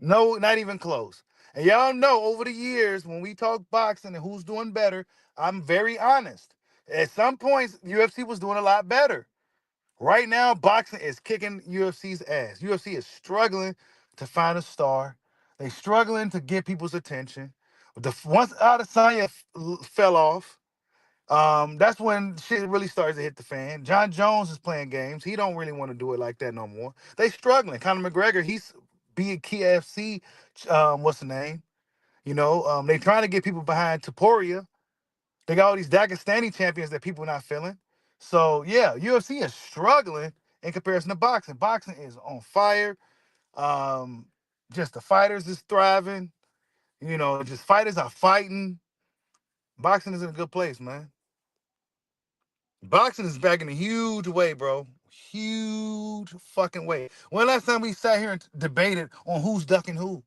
No, not even close. And y'all know over the years when we talk boxing and who's doing better, I'm very honest. At some points, UFC was doing a lot better. Right now, boxing is kicking UFC's ass. UFC is struggling to find a star. They struggling to get people's attention. Once Adesanya fell off, that's when shit really starts to hit the fan. John Jones is playing games. He don't really want to do it like that no more. They struggling. Conor McGregor, he's being KFC. What's the name? They trying to get people behind Taporia. They got all these Dagestani champions that people not feeling. So yeah, UFC is struggling in comparison to boxing. Boxing is on fire. Um, just the fighters is thriving. Just fighters are fighting. Boxing is in a good place, man. Boxing is back in a huge way, bro. Huge fucking way. When last time we sat here and debated on who's ducking who?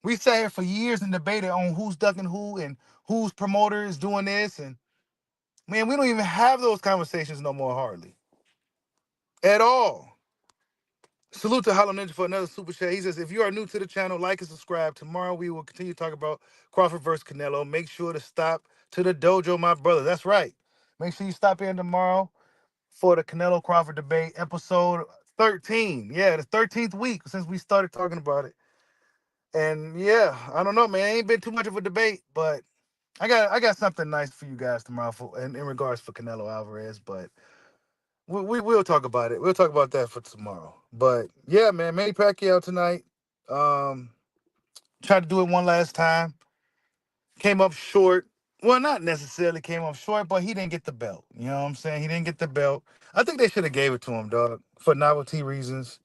We sat here for years and debated on who's ducking who and whose promoter is doing this. And man, we don't even have those conversations no more, hardly. At all. Salute to Hollow Ninja for another super chat. He says, if you are new to the channel, like and subscribe. Tomorrow we will continue to talk about Crawford versus Canelo. Make sure to stop to the dojo, my brother. That's right. Make sure you stop in tomorrow for the Canelo Crawford debate, episode 13. Yeah, the 13th week since we started talking about it. And yeah, I don't know, man. It ain't been too much of a debate, but I got something nice for you guys tomorrow in regards for Canelo Alvarez. But we will talk about it. We'll talk about that for tomorrow. But yeah, man, Manny Pacquiao tonight. Um, Tried to do it one last time. Came up short. Well, not necessarily came up short, but he didn't get the belt. You know what I'm saying? He didn't get the belt. I think they should have gave it to him, dog, for novelty reasons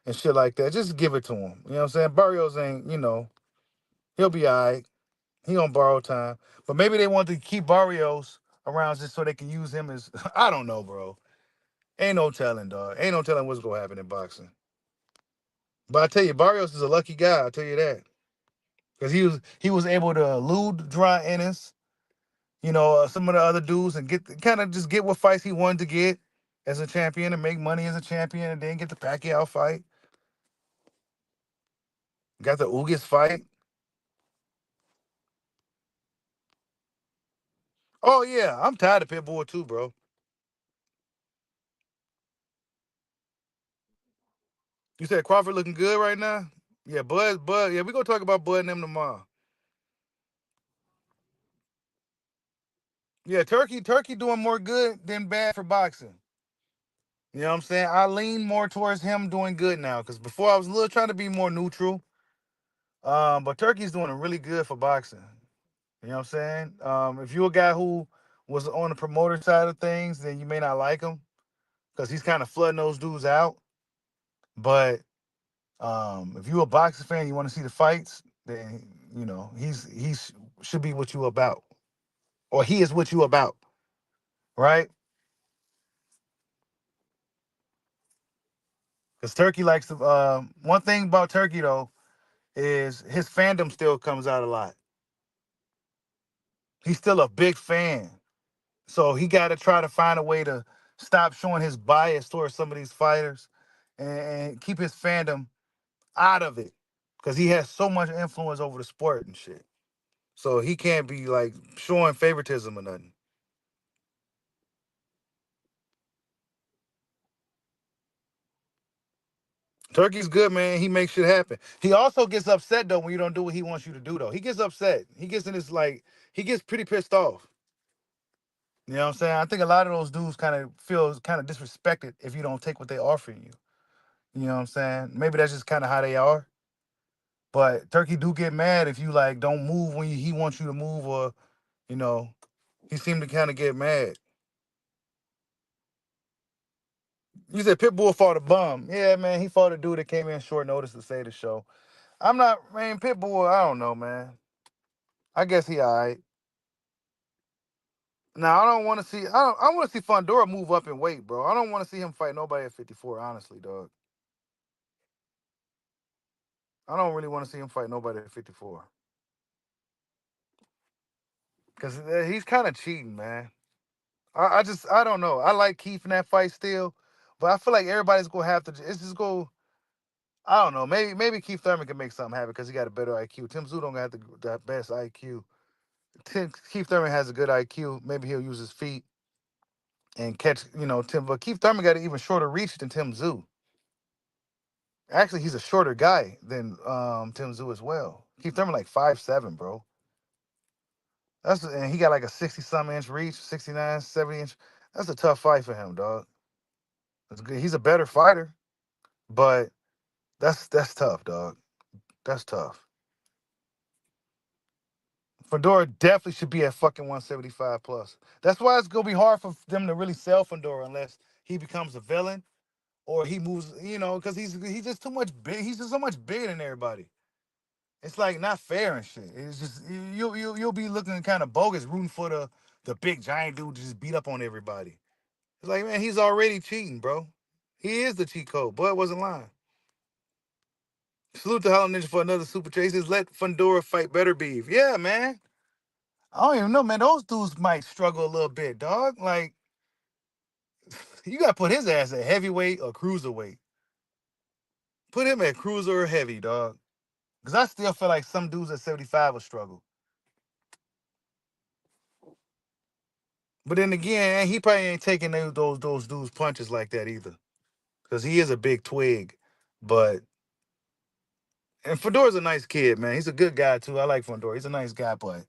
and shit like that. Just give it to him. You know what I'm saying? Barrios ain't, he'll be all right. He on borrowed time. But maybe they want to keep Barrios around just so they can use him as I don't know, bro. Ain't no telling, dog. Ain't no telling what's gonna happen in boxing. But I tell you, Barrios is a lucky guy. I'll tell you that. Because he was able to elude Dry Ennis, some of the other dudes, and get what fights he wanted to get as a champion and make money as a champion, and then get the Pacquiao fight. Got the Ugas fight. Oh yeah, I'm tired of Pitbull too, bro. You said Crawford looking good right now? Yeah, Bud. Yeah, we gonna talk about Bud and them tomorrow. Yeah, Turkey doing more good than bad for boxing. You know what I'm saying? I lean more towards him doing good now, because before I was a little trying to be more neutral. But Turkey's doing really good for boxing. You know what I'm saying? If you're a guy who was on the promoter side of things, then you may not like him because he's kind of flooding those dudes out. But if you're a boxing fan, you want to see the fights, then he's should be what you about, or he is what you about, right? Because Turkey likes to. One thing about Turkey though is his fandom still comes out a lot. He's still a big fan, so he got to try to find a way to stop showing his bias towards some of these fighters and keep his fandom out of it, because he has so much influence over the sport and shit. So he can't be like showing favoritism or nothing. Turkey's good, man. He makes shit happen. He also gets upset though when you don't do what he wants you to do though. He gets upset. He gets in this like he gets pretty pissed off. You know what I'm saying? I think a lot of those dudes kind of feel kind of disrespected if you don't take what they offering you. You know what I'm saying? Maybe that's just kind of how they are. But Turkey do get mad if you like don't move when he wants you to move, or you know he seemed to kind of get mad. You said Pitbull fought a bum. Yeah, man, he fought a dude that came in short notice to say the show. I'm not, man, Pitbull, I don't know, man. I guess he all right. Now, I don't want to see, I want to see Fundora move up in weight, bro. I don't want to see him fight nobody at 54, honestly, dog. I don't really want to see him fight nobody at 54. Because he's kind of cheating, man. I don't know. I like Keith in that fight still, but I feel like everybody's going to have to, it's just go, I don't know. Maybe Keith Thurman can make something happen because he got a better IQ. Tim Tszyu don't have the best IQ. Keith Thurman has a good IQ. Maybe he'll use his feet and catch, Tim. But Keith Thurman got an even shorter reach than Tim Tszyu. Actually, he's a shorter guy than Tim Tszyu as well. Keith Thurman like 5'7", bro. And he got like a 60-some inch reach, 69, 70 inch. That's a tough fight for him, dog. That's good. He's a better fighter, but that's tough, dog. That's tough. Fundora definitely should be at fucking 175 plus. That's why it's gonna be hard for them to really sell Fundora unless he becomes a villain or he moves, because he's just too much big. He's just so much bigger than everybody. It's like not fair and shit. It's just you'll be looking kind of bogus rooting for the big giant dude to just beat up on everybody. It's like, man, he's already cheating, bro. He is the cheat code. Bud wasn't lying. Salute to Hollow Ninja for another super chases. Let Fundora fight better beef. Yeah, man. I don't even know, man. Those dudes might struggle a little bit, dog. Like, you gotta put his ass at heavyweight or cruiserweight. Put him at cruiser or heavy, dog. Because I still feel like some dudes at 75 will struggle. But then again, he probably ain't taking those dudes punches like that either. Because he is a big twig. But and Fedora's a nice kid, man. He's a good guy too. I like Fedora. He's a nice guy, but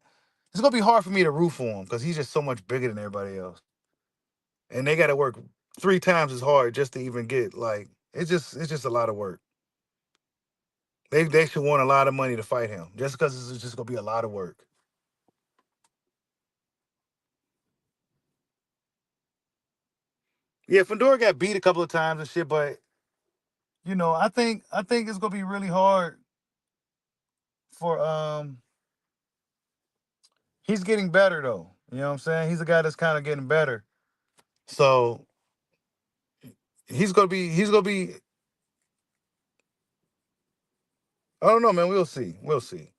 it's gonna be hard for me to root for him because he's just so much bigger than everybody else. And they gotta work 3 times as hard just to even get like it's just a lot of work. They should want a lot of money to fight him just because it's just gonna be a lot of work. Yeah, Fundora got beat a couple of times and shit, but I think it's gonna be really hard for he's getting better though. You know what I'm saying? He's a guy that's kind of getting better. So he's gonna be I don't know, man. We'll see. We'll see.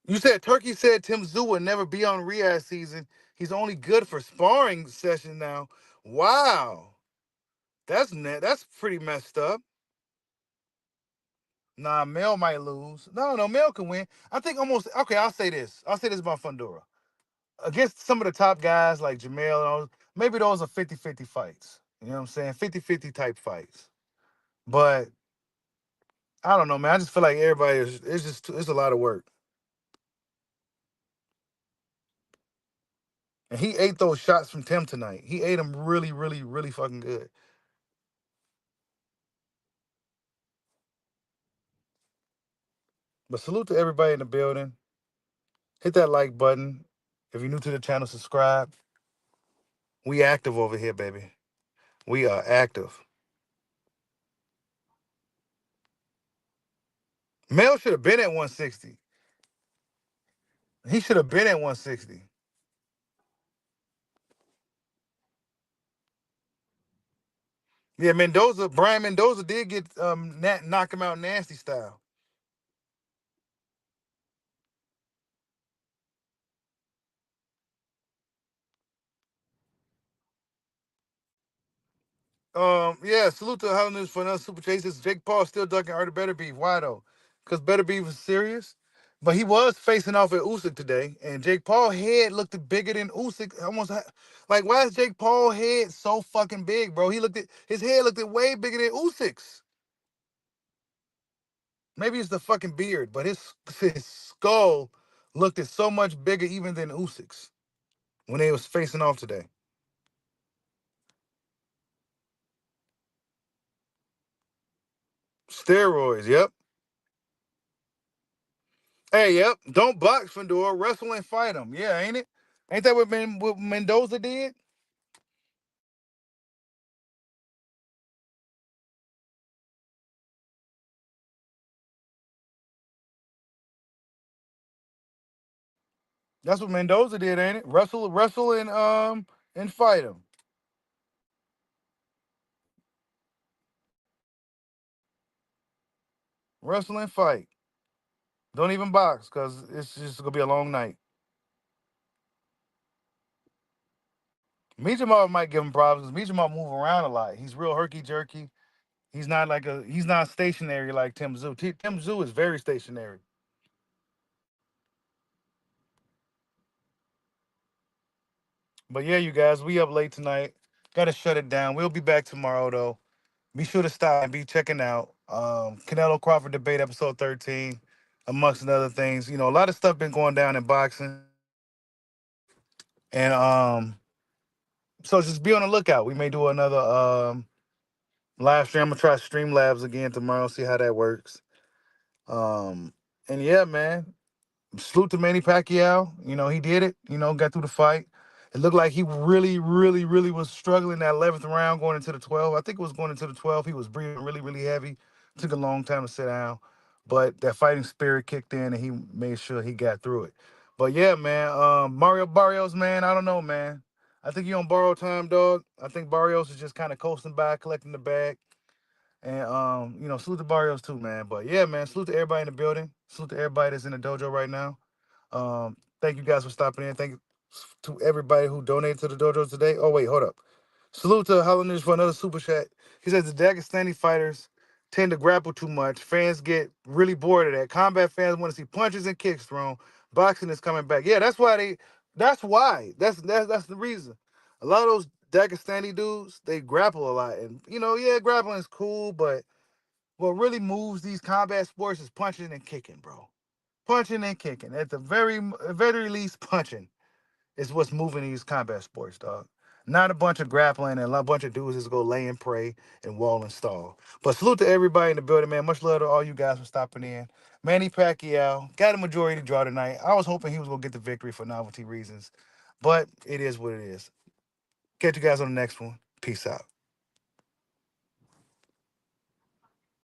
You said Turkey said Tim Tszyu would never be on Riyadh season. He's only good for sparring session now. Wow. That's pretty messed up. Nah, Mel might lose. No, Mel can win. I think almost okay, I'll say this. I'll say this about Fundora. Against some of the top guys like Jamel and all, maybe those are 50-50 fights. You know what I'm saying? 50-50 type fights. But I don't know, man. I just feel like everybody is it's just it's a lot of work. And he ate those shots from Tim tonight. He ate them really, really, really fucking good. But salute to everybody in the building. Hit that like button. If you're new to the channel, subscribe. We active over here, baby. We are active. Mel should have been at 160. He should have been at 160. Yeah, Brian Mendoza did get knock him out nasty style. Yeah, salute to Hell News for another super chases. Jake Paul still ducking Arthur Better Beef. Why though? Because Better Beef was serious. But he was facing off at Usyk today, and Jake Paul head looked bigger than Usyk. Like, why is Jake Paul head so fucking big, bro? His head looked way bigger than Usyk's. Maybe it's the fucking beard, but his skull looked so much bigger even than Usyk's when they was facing off today. Steroids, yep. Hey, yep. Don't box Fundora, wrestle and fight him. Yeah, ain't it? Ain't that what Mendoza did? That's what Mendoza did, ain't it? Wrestle, and fight him. Wrestle and fight. Don't even box, cause it's just gonna be a long night. Mijamal might give him problems. Mijamal move around a lot. He's real herky jerky. He's not stationary like Tim Tszyu. Tim Tszyu is very stationary. But yeah, you guys, we up late tonight. Gotta shut it down. We'll be back tomorrow though. Be sure to stop and be checking out Canelo Crawford debate episode 13, amongst other things. A lot of stuff been going down in boxing. And so just be on the lookout. We may do another live stream. I'm gonna try Streamlabs again tomorrow, see how that works. Um and yeah, man. Salute to Manny Pacquiao. He did it. Got through the fight. It looked like he really, really, really was struggling that 11th round going into the 12th. I think it was going into the 12th. He was breathing really, really heavy. Took a long time to sit down. But that fighting spirit kicked in and he made sure he got through it. But yeah, man, Mario Barrios, man, I don't know, man. I think he on borrowed time, dog. I think Barrios is just kind of coasting by, collecting the bag. And salute to Barrios too, man. But yeah, man, salute to everybody in the building. Salute to everybody that's in the dojo right now. Thank you guys for stopping in. Thank you to everybody who donated to the dojo today. Oh wait, hold up. Salute to Hollanders for another super chat. He says the Dagestani fighters tend to grapple too much. Fans get really bored of that. Combat fans want to see punches and kicks thrown. Boxing is coming back. Yeah, that's why they. That's why. That's the reason. A lot of those Dagestani dudes, they grapple a lot, and yeah, grappling is cool, but what really moves these combat sports is punching and kicking, bro. Punching and kicking. At the very least, punching is what's moving these combat sports, dog. Not a bunch of grappling and a bunch of dudes just go lay and pray and wall and stall. But salute to everybody in the building, man. Much love to all you guys for stopping in. Manny Pacquiao got a majority draw tonight. I was hoping he was going to get the victory for novelty reasons, but it is what it is. Catch you guys on the next one. Peace out.